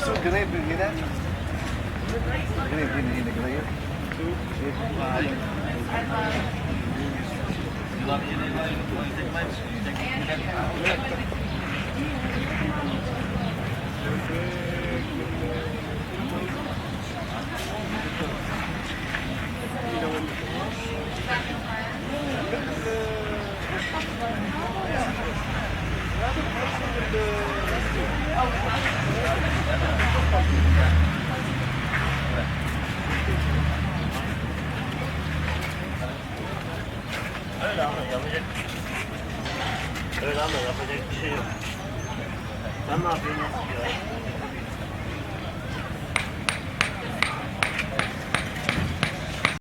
Grip gini. Grip ini grip. Öyle ama yapacak. Öyle ama yapacak bir şey yok. Ben ne yapayım nasıl ya?